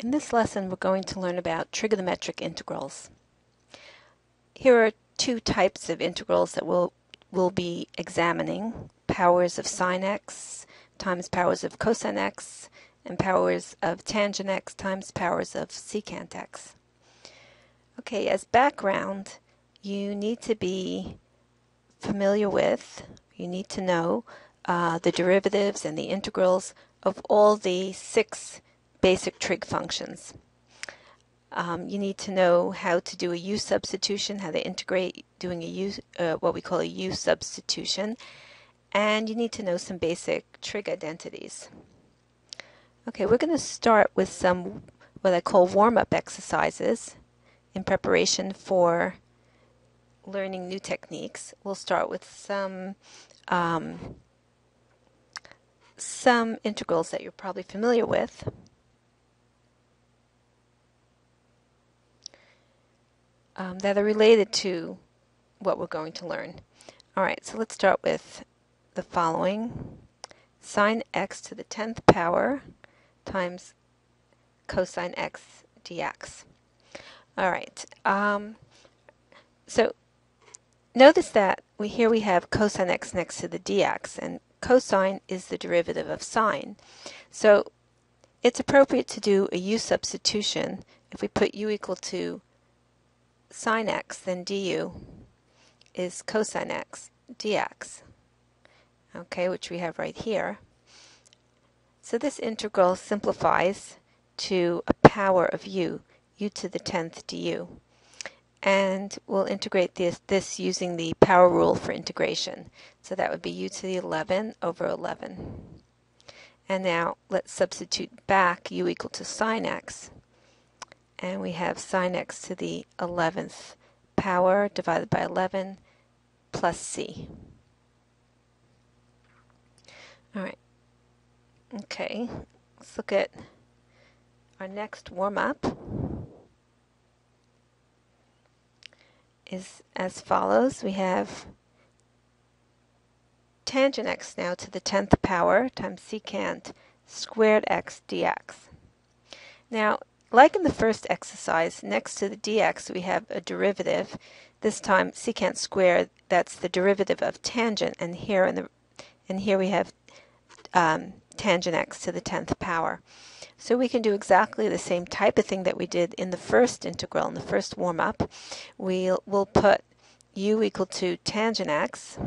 In this lesson, we're going to learn about trigonometric integrals. Here are two types of integrals that we'll be examining: powers of sine x times powers of cosine x, and powers of tangent x times powers of secant x. Okay, as background, you need to be familiar with, you need to know the derivatives and the integrals of all the 6 basic trig functions. You need to know how to do a u substitution, how to integrate doing a u, what we call a u substitution, and you need to know some basic trig identities. Okay, we're going to start with some what I call warm-up exercises in preparation for learning new techniques. We'll start with some integrals that you're probably familiar with. That are related to what we're going to learn. Alright, so let's start with the following. Sine x to the 10th power times cosine x dx. Alright, so notice that here we have cosine x next to the dx, and cosine is the derivative of sine. So it's appropriate to do a u substitution. If we put u equal to sine x, then du is cosine x dx, okay, which we have right here. So this integral simplifies to a power of u to the 10th du. And we'll integrate this using the power rule for integration. So that would be u to the 11 over 11. And now let's substitute back u equal to sine x. And we have sine x to the 11th power divided by 11 plus c. Alright. Okay, let's look at our next warm-up. Is as follows. We have tangent x now to the 10th power times secant squared x dx. Now, like in the first exercise, next to the dx we have a derivative. This time secant squared, that's the derivative of tangent, and here we have tangent x to the 10th power. So we can do exactly the same type of thing that we did in the first integral, in the first warm-up. We'll put u equal to tangent x,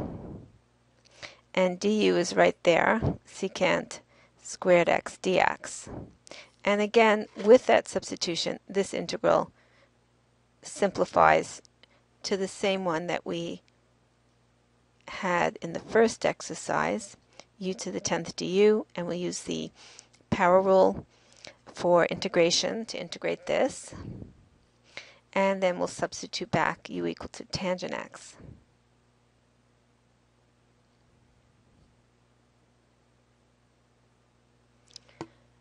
and du is right there, secant squared x dx. And again, with that substitution, this integral simplifies to the same one that we had in the first exercise, u to the 10th du, and we'll use the power rule for integration to integrate this. And then we'll substitute back u equal to tangent x.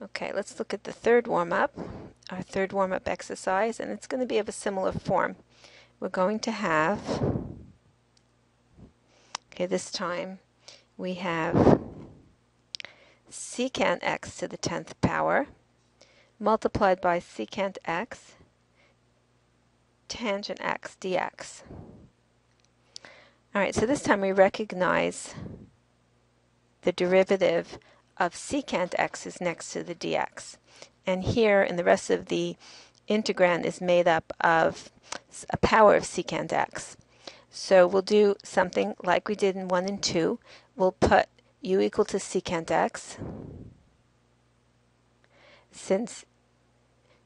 Okay, let's look at the third warm-up, our third warm-up exercise, and it's going to be of a similar form. We're going to have, okay, this time we have secant x to the 10th power multiplied by secant x tangent x dx. Alright, so this time we recognize the derivative of secant x is next to the dx. And here in the rest of the integrand is made up of a power of secant x. So we'll do something like we did in 1 and 2. We'll put u equal to secant x. Since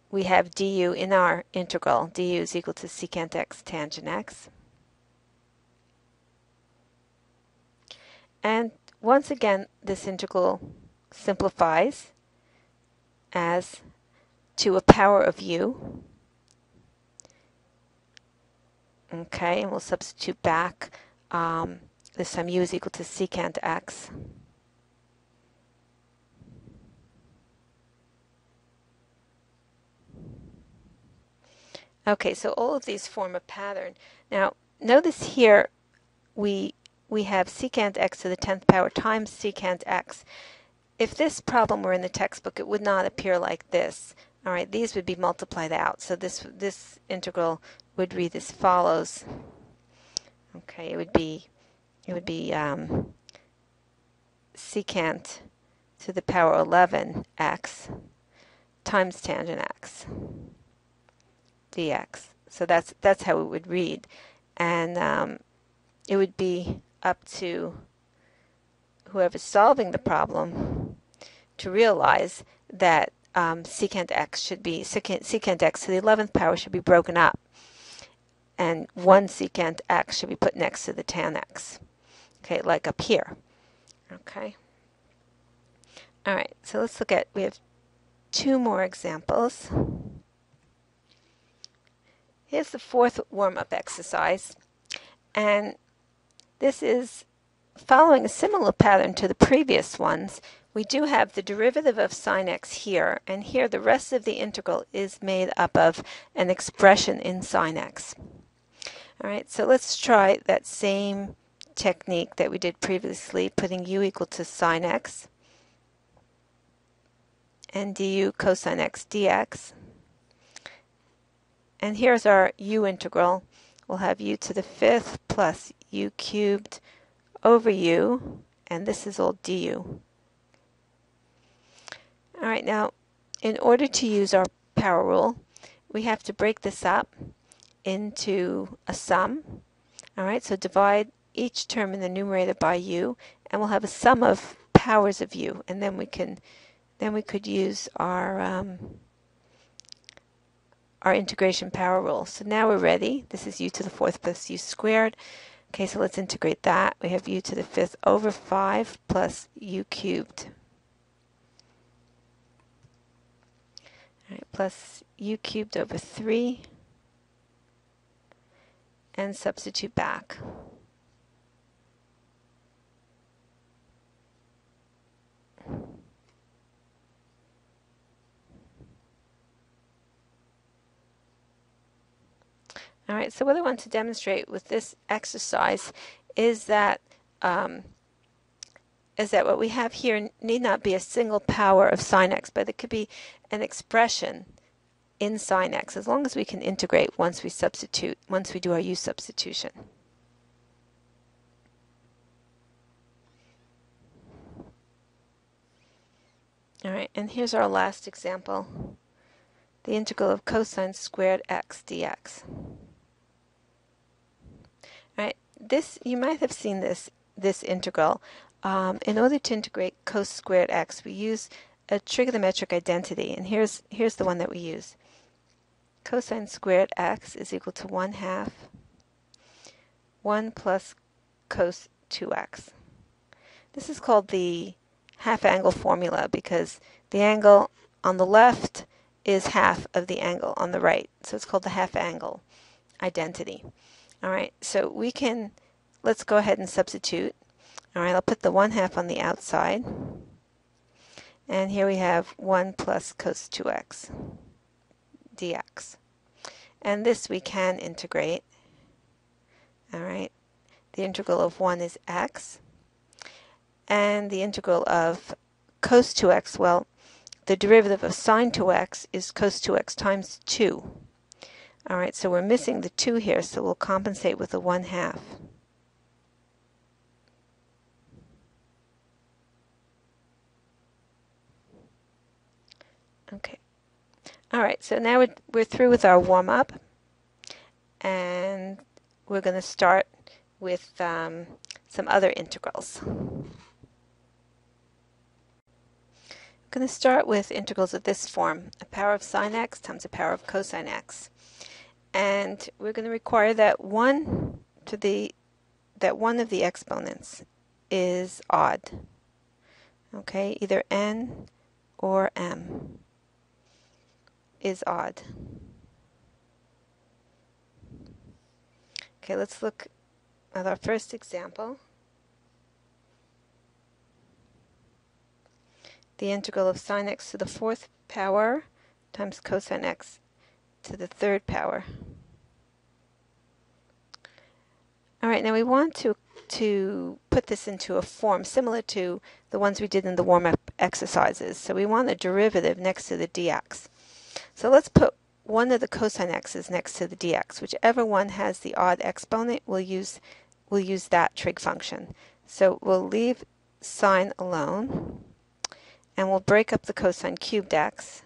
we have du in our integral, du is equal to secant x tangent x. And once again, this integral simplifies as to a power of u. Okay, and we'll substitute back. This time u is equal to secant x. Okay, so all of these form a pattern. Now, notice here we have secant x to the 10th power times secant x. If this problem were in the textbook, it would not appear like this. All right, these would be multiplied out. So this integral would read as follows. Okay, it would be secant to the power 11x times tangent x dx. So that's how it would read, and it would be up to whoever's solving the problem to realize that secant x should be secant x to the 11th power should be broken up, and one secant x should be put next to the tan x. Okay, like up here. Okay. All right, so let's look at, we have two more examples. Here's the fourth warm-up exercise, and this is following a similar pattern to the previous ones. We do have the derivative of sine x here, and here the rest of the integral is made up of an expression in sine x. All right, so let's try that same technique that we did previously, putting u equal to sine x and du cosine x dx. And here's our u integral. We'll have u to the 5th plus u cubed over u, and this is all du. All right, now in order to use our power rule, we have to break this up into a sum. All right, so divide each term in the numerator by u, and we'll have a sum of powers of u, and then we could use our integration power rule. So now we're ready. This is u to the 4th plus u squared. Okay, so let's integrate that. We have u to the 5th over 5 plus u cubed. All right, plus u cubed over 3, and substitute back. All right, so what I want to demonstrate with this exercise is that what we have here need not be a single power of sine x, but it could be an expression in sine x, as long as we can integrate once we do our u substitution. All right, and here's our last example, the integral of cosine squared x dx. All right, this, you might have seen this integral. In order to integrate cos squared x, we use a trigonometric identity, and here's the one that we use. Cosine squared x is equal to 1/2 1 plus cos 2x. This is called the half angle formula because the angle on the left is half of the angle on the right, so it's called the half angle identity. All right, so let's go ahead and substitute. All right, I'll put the 1/2 on the outside, and here we have 1 plus cos 2x dx. And this we can integrate. All right, the integral of 1 is x, and the integral of cos 2x, well, the derivative of sine 2x is cos 2x times 2. All right, so we're missing the 2 here, so we'll compensate with the 1/2. Okay. All right, so now we're through with our warm-up, and we're going to start with some other integrals. We're going to start with integrals of this form, a power of sine x times a power of cosine x. And we're going to require that one of the exponents is odd. Okay, either n or m is odd. Okay, let's look at our first example. The integral of sine x to the 4th power times cosine x to the 3rd power. All right, now we want to put this into a form similar to the ones we did in the warm-up exercises. So we want a derivative next to the dx. So let's put one of the cosine x's next to the dx. Whichever one has the odd exponent, we'll use that trig function. So we'll leave sine alone, and we'll break up the cosine cubed x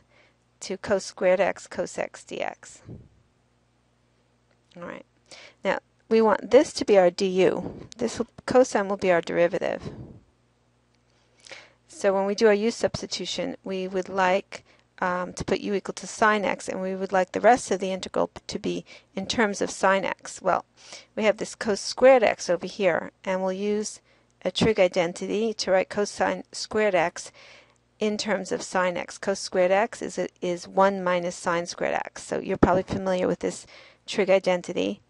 to cos squared x cos x dx. All right. Now, we want this to be our du. Cosine will be our derivative. So when we do our u substitution, we would like to put u equal to sine x, and we would like the rest of the integral to be in terms of sine x. Well, we have this cos squared x over here, and we'll use a trig identity to write cosine squared x in terms of sine x. Cos squared x is 1 minus sine squared x. So you're probably familiar with this trig identity.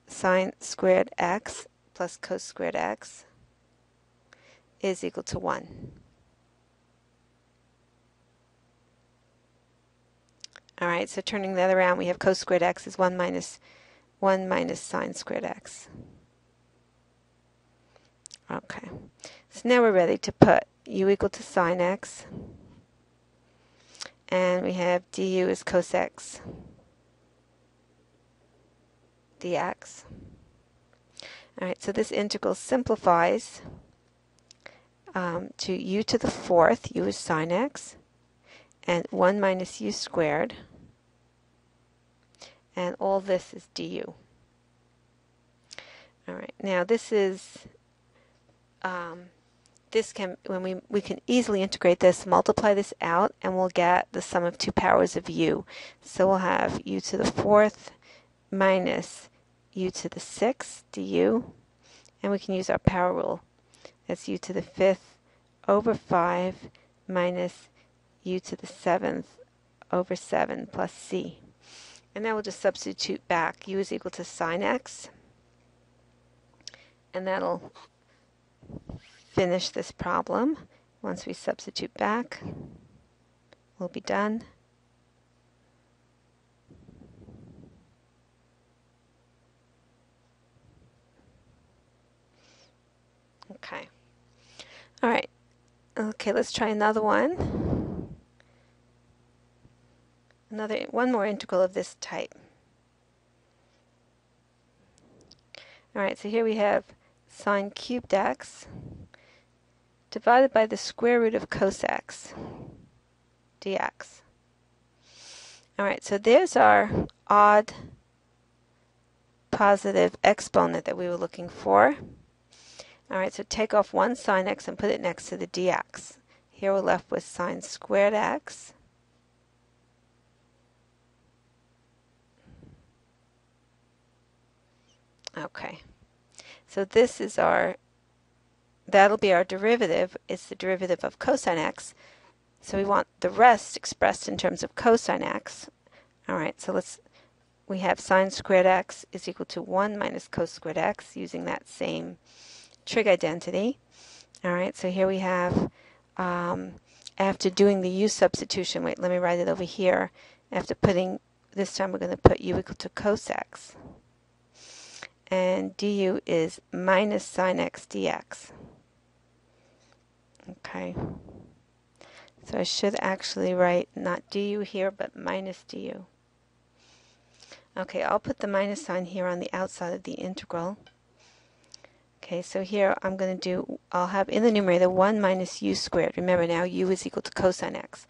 Sine squared x plus cos squared x is equal to 1. All right, so turning that around, we have cos squared x is 1 minus sine squared x. Okay, so now we're ready to put u equal to sine x, and we have du is cos x dx. All right, so this integral simplifies to u to the fourth, u is sine x, and 1 minus u squared, and all this is du. All right, now this is we can easily integrate this, multiply this out, and we'll get the sum of two powers of u. So we'll have u to the fourth minus u to the sixth du, and we can use our power rule. That's u to the fifth over 5 minus u to the seventh over 7 plus c. And now we'll just substitute back. U is equal to sine x, and that'll finish this problem. Once we substitute back, we'll be done. Okay. All right. Okay, let's try another one. One more integral of this type. All right, so here we have sine cubed x divided by the square root of cos x dx. All right, so there's our odd positive exponent that we were looking for. All right, so take off one sine x and put it next to the dx. Here we're left with sine squared x Okay, so this is that'll be our derivative. It's the derivative of cosine x. So we want the rest expressed in terms of cosine x. All right, so we have sine squared x is equal to 1 minus cos squared x using that same trig identity. All right, so here we have, after doing the u substitution, wait, let me write it over here. After this time we're going to put u equal to cos x. And du is minus sine x dx. Okay. So I should actually write not du here, but minus du. Okay, I'll put the minus sign here on the outside of the integral. Okay, so here I'll have in the numerator 1 minus u squared. Remember now u is equal to cosine x.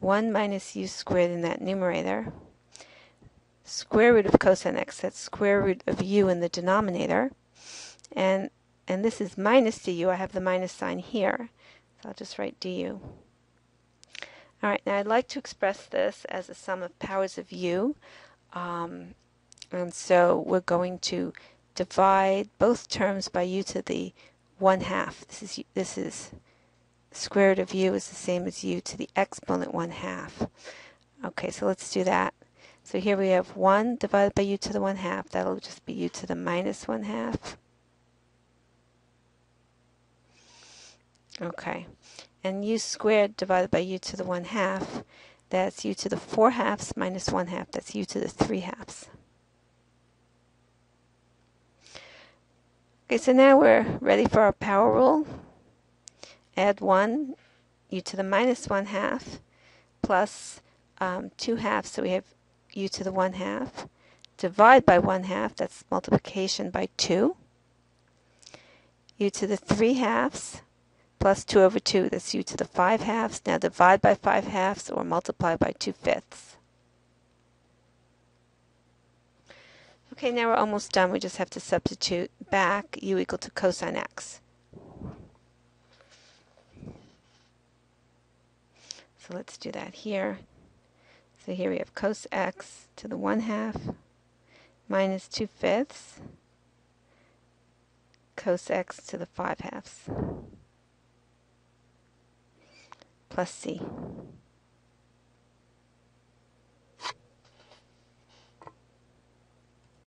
1 minus u squared in that numerator. Square root of cosine x, that's square root of u in the denominator. And this is minus du. I have the minus sign here. So I'll just write du. All right, now I'd like to express this as a sum of powers of u. And so we're going to divide both terms by u to the 1/2. This is square root of u is the same as u to the exponent 1/2. Okay, so let's do that. So here we have 1 divided by u to the 1/2. That'll just be u to the minus 1/2. Okay, and u squared divided by u to the 1/2. That's u to the 4/2 minus 1/2. That's u to the 3/2. Okay, so now we're ready for our power rule. Add 1, u to the minus 1/2, plus 2 halves, so we have u to the 1 half. Divide by 1 half, that's multiplication by 2. U to the 3 halves plus 2 over 2, that's u to the 5 halves. Now divide by 5 halves or multiply by 2/5. Okay, now we're almost done. We just have to substitute back u equal to cosine x. So let's do that here. So here we have cos x to the 1 half minus 2/5 cos x to the 5 halves plus c.